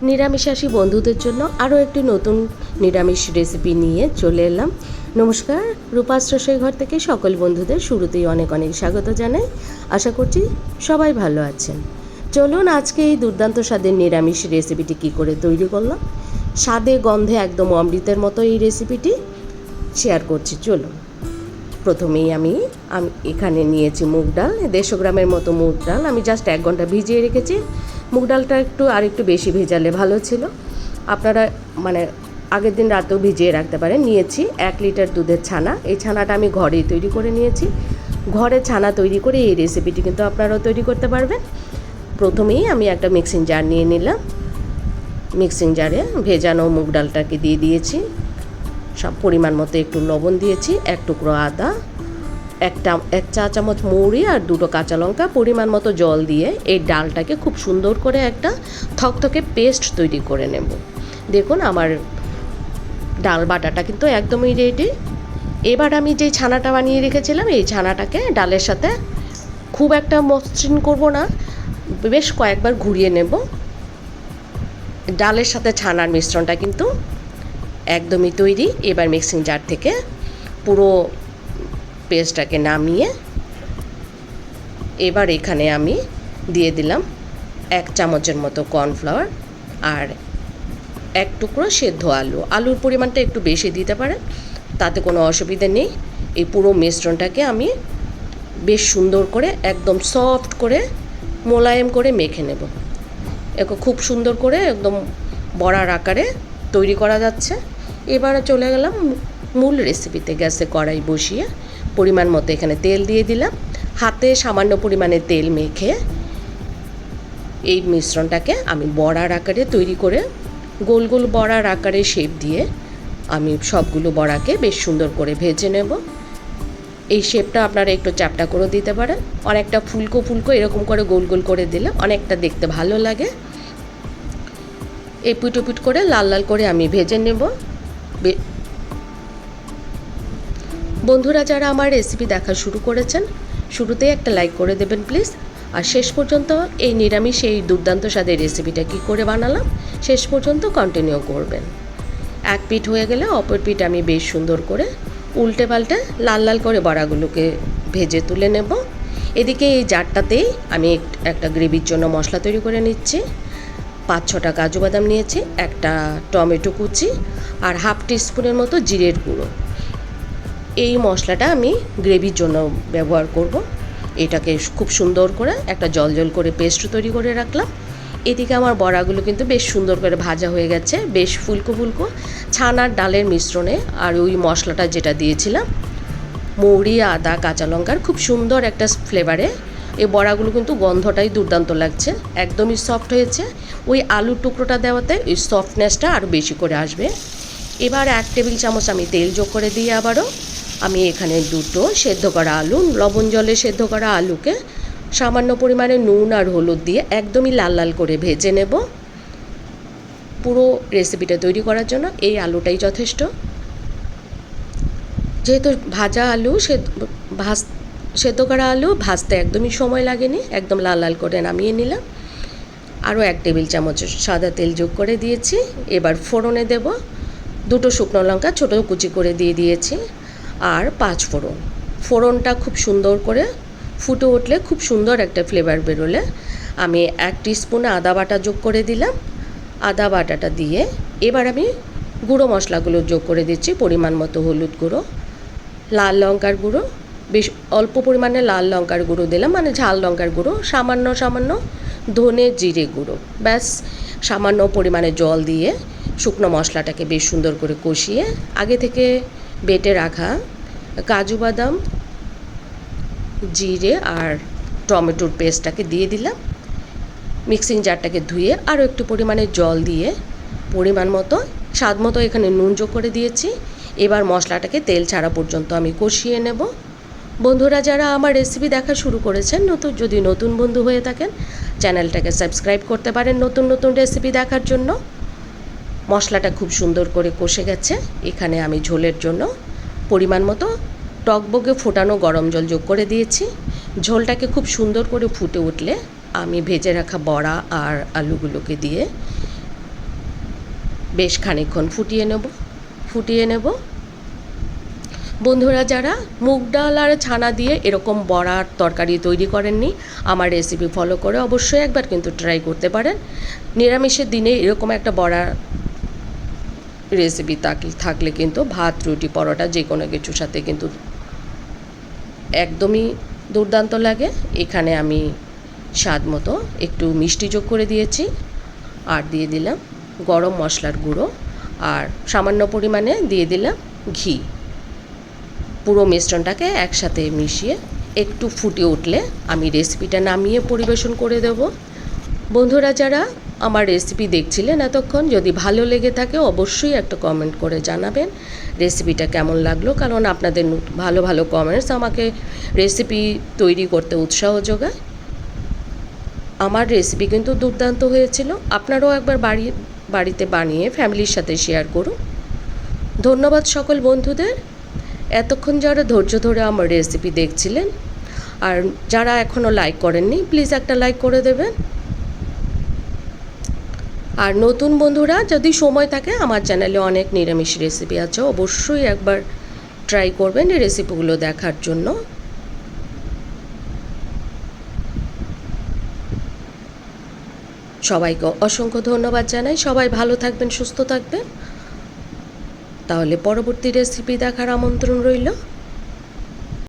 নিরামিষাশী বন্ধুদের জন্য আরও একটি নতুন নিরামিষ রেসিপি নিয়ে চলে এলাম। নমস্কার, রূপাস রসোই ঘর থেকে সকল বন্ধুদের শুরুতেই অনেক অনেক স্বাগত জানাই। আশা করছি সবাই ভালো আছেন। চলুন আজকে এই দুর্দান্ত স্বাদের নিরামিষ রেসিপিটি কী করে তৈরি করলাম, স্বাদে গন্ধে একদম অমৃতের মতো এই রেসিপিটি শেয়ার করছি। চলুন, প্রথমেই আমি এখানে নিয়েছি মুগ ডাল, 150 গ্রামের মতো মুগ ডাল। আমি জাস্ট 1 ঘন্টা ভিজিয়ে রেখেছি। মুগ ডালটা আরেকটু বেশি ভেজালে ভালো ছিল, আপনারা আগের দিন রাতেও ভিজিয়ে রাখতে পারেন। নিয়েছি 1 লিটার দুধের ছানা। এই ছানাটা আমি ঘরেই তৈরি করে নিয়েছি। ঘরে ছানা তৈরি করে এই রেসিপিটি কিন্তু আপনারাও তৈরি করতে পারবেন। প্রথমেই আমি একটা মিক্সিং জার নিয়ে নিলাম। মিক্সিং জারে ভেজানো মুগ ডালটাকে দিয়ে দিয়েছি। সব পরিমাণ মতো একটু লবণ দিয়েছি, 1 টুকরো আদা, 1 চা চামচ মৌরি আর 2টো কাঁচা লঙ্কা, পরিমাণ মতো জল দিয়ে এই ডালটাকে খুব সুন্দর করে একটা থকথকে পেস্ট তৈরি করে নেব। দেখুন আমার ডাল বাটাটা কিন্তু একদমই রেডি। এবার আমি যে ছানাটা বানিয়ে রেখেছিলাম এই ছানাটাকে ডালের সাথে খুব একটা মসৃণ করব না, বেশ কয়েকবার ঘুরিয়ে নেব। ডালের সাথে ছানার মিশ্রণটা কিন্তু একদমই তৈরি। এবার মিক্সিং জার থেকে পুরো পেস্টটাকে নামিয়ে এবার এখানে আমি দিয়ে দিলাম 1 চামচের মতো কর্নফ্লাওয়ার আর 1 টুকরো সেদ্ধ আলু। আলুর পরিমাণটা একটু বেশি দিতে পারেন, তাতে কোনো অসুবিধা নেই। এই পুরো মিশ্রণটাকে আমি বেশ সুন্দর করে একদম সফট করে মোলায়েম করে মেখে নেব। একে খুব সুন্দর করে একদম বড়ার আকারে তৈরি করা যাচ্ছে। এবারে চলে গেলাম মূল রেসিপিতে। গ্যাসে কড়াই বসিয়ে পরিমাণ মতো এখানে তেল দিয়ে দিলাম। হাতে সামান্য পরিমাণে তেল মেখে এই মিশ্রণটাকে আমি বড়ার আকারে তৈরি করে গোল গোল বড়ার আকারে শেপ দিয়ে আমি সবগুলো বড়াকে বেশ সুন্দর করে ভেজে নেব। এই শেপটা আপনারা একটু চ্যাপটা করে দিতে পারেন, অনেকটা ফুলকো ফুলকো এরকম করে গোল গোল করে দিলে অনেকটা দেখতে ভালো লাগে। এই পিট করে লাল লাল করে আমি ভেজে নেব। বন্ধুরা যারা আমার রেসিপি দেখা শুরু করেছেন, শুরুতেই একটা লাইক করে দেবেন প্লিজ। আর শেষ পর্যন্ত এই নিরামিষ এই দুর্দান্ত স্বাদের রেসিপিটা কী করে বানালাম শেষ পর্যন্ত কন্টিনিউ করবেন। 1 পিঠ হয়ে গেলে অপর পিঠ আমি বেশ সুন্দর করে উল্টে পাল্টে লাল লাল করে বড়াগুলোকে ভেজে তুলে নেব। এদিকে এই জারটাতেই আমি একটা গ্রেভির জন্য মশলা তৈরি করে নিচ্ছি। 5-6টা কাজু বাদাম নিয়েছি, একটা টমেটো কুচি আর হাফ টিস্পুনের মতো জিরের গুঁড়ো। এই মশলাটা আমি গ্রেভির জন্য ব্যবহার করব। এটাকে খুব সুন্দর করে একটা জল জল করে পেস্ট তৈরি করে রাখলাম। এদিকে আমার বড়াগুলো কিন্তু বেশ সুন্দর করে ভাজা হয়ে গেছে, বেশ ফুলকো ফুলকো। ছানার ডালের মিশ্রণে আর ওই মশলাটা যেটা দিয়েছিলাম মৌরি, আদা, কাঁচা লঙ্কার খুব সুন্দর একটা ফ্লেভারে এই বড়াগুলো কিন্তু গন্ধটাই দুর্দান্ত লাগছে, একদমই সফট হয়েছে। ওই আলুর টুকরোটা দেওয়াতে ওই সফটনেসটা আরও বেশি করে আসবে। এবার 1 টেবিল চামচ আমি তেল যোগ করে দিয়ে আবারও আমি এখানে 2টো সেদ্ধ করা আলু, লবণ জলে সেদ্ধ করা আলুকে সামান্য পরিমাণে নুন আর হলুদ দিয়ে একদমই লাল লাল করে ভেজে নেব। পুরো রেসিপিটা তৈরি করার জন্য এই আলুটাই যথেষ্ট। যেহেতু ভাজা আলু সেদ্ধ করা আলু ভাজতে একদমই সময় লাগেনি, একদম লাল লাল করে নামিয়ে নিলাম। আরও 1 টেবিল চামচ সাদা তেল যোগ করে দিয়েছি। এবার ফোড়নে দেব 2টো শুকনো লঙ্কা ছোটো কুচি করে দিয়ে দিয়েছি আর 5 ফোড়ন। ফোড়নটা খুব সুন্দর করে ফুটে উঠলে খুব সুন্দর একটা ফ্লেভার বেরোলে আমি 1 টিস্পুন আদা বাটা যোগ করে দিলাম। আদা বাটাটা দিয়ে এবার আমি গুঁড়ো মশলাগুলো যোগ করে দিচ্ছি। পরিমাণ মতো হলুদ গুঁড়ো, লাল লঙ্কার গুঁড়ো, বেশ অল্প পরিমাণে লাল লঙ্কার গুঁড়ো দিলাম, ঝাল লঙ্কার গুঁড়ো, সামান্য সামান্য ধনে জিরে গুঁড়ো, ব্যাস। সামান্য পরিমাণে জল দিয়ে শুকনো মশলাটাকে বেশ সুন্দর করে কষিয়ে আগে থেকে বেটে রাখা কাজু বাদাম, জিরে আর টমেটোর পেস্টটাকে দিয়ে দিলাম। মিক্সিং জারটাকে ধুয়ে আরও একটু পরিমাণে জল দিয়ে পরিমাণ মতো স্বাদ মতো এখানে নুন যোগ করে দিয়েছি। এবার মশলাটাকে তেল ছাড়া পর্যন্ত আমি কষিয়ে নেব। বন্ধুরা যারা আমার রেসিপি দেখা শুরু করেছেন, যদি নতুন বন্ধু হয়ে থাকেন চ্যানেলটাকে সাবস্ক্রাইব করতে পারেন নতুন নতুন রেসিপি দেখার জন্য। মশলাটা খুব সুন্দর করে কষে গেছে। এখানে আমি ঝোলের জন্য পরিমাণ মতো টকবগে ফোটানো গরম জল যোগ করে দিয়েছি। ঝোলটাকে খুব সুন্দর করে ফুটে উঠলে আমি ভেজে রাখা বড়া আর আলুগুলোকে দিয়ে বেশ খানিকক্ষণ ফুটিয়ে নেব। বন্ধুরা যারা মুগ ডাল আর ছানা দিয়ে এরকম বড়ার তরকারি তৈরি করেননি, আমার রেসিপি ফলো করে অবশ্যই একবার কিন্তু ট্রাই করতে পারেন। নিরামিষের দিনে এরকম একটা বড়া রেসিপি থাকলে কিন্তু ভাত, রুটি, পরোটা যে কোনো কিছুর সাথে কিন্তু একদমই দুর্দান্ত লাগে। এখানে আমি স্বাদ মতো একটু মিষ্টি যোগ করে দিয়েছি, আর দিয়ে দিলাম গরম মশলার গুঁড়ো, আর সামান্য পরিমাণে দিয়ে দিলাম ঘি। পুরো মিশ্রণটাকে একসাথে মিশিয়ে একটু ফুটে উঠলে আমি রেসিপিটা নামিয়ে পরিবেশন করে দেব। বন্ধুরা যারা আমার রেসিপি দেখছিলেন এতক্ষণ, যদি ভালো লেগে থাকে অবশ্যই একটা কমেন্ট করে জানাবেন রেসিপিটা কেমন লাগলো, কারণ আপনাদের ভালো ভালো কমেন্টস আমাকে রেসিপি তৈরি করতে উৎসাহ যোগায়। আমার রেসিপি কিন্তু দুর্দান্ত হয়েছিল। আপনারাও একবার বাড়িতে বানিয়ে ফ্যামিলির সাথে শেয়ার করুন। ধন্যবাদ সকল বন্ধুদের, এতক্ষণ যারা ধৈর্য ধরে আমার রেসিপি দেখছিলেন, আর যারা এখনও লাইক করেননি প্লিজ একটা লাইক করে দেবেন। আর নতুন বন্ধুরা যদি সময় থাকে, আমার চ্যানেলে অনেক নিরামিষ রেসিপি আছে, অবশ্যই একবার ট্রাই করবেন এই রেসিপিগুলো দেখার জন্য। সবাইকে অসংখ্য ধন্যবাদ জানাই। সবাই ভালো থাকবেন, সুস্থ থাকবেন। তাহলে পরবর্তী রেসিপি দেখার আমন্ত্রণ রইল।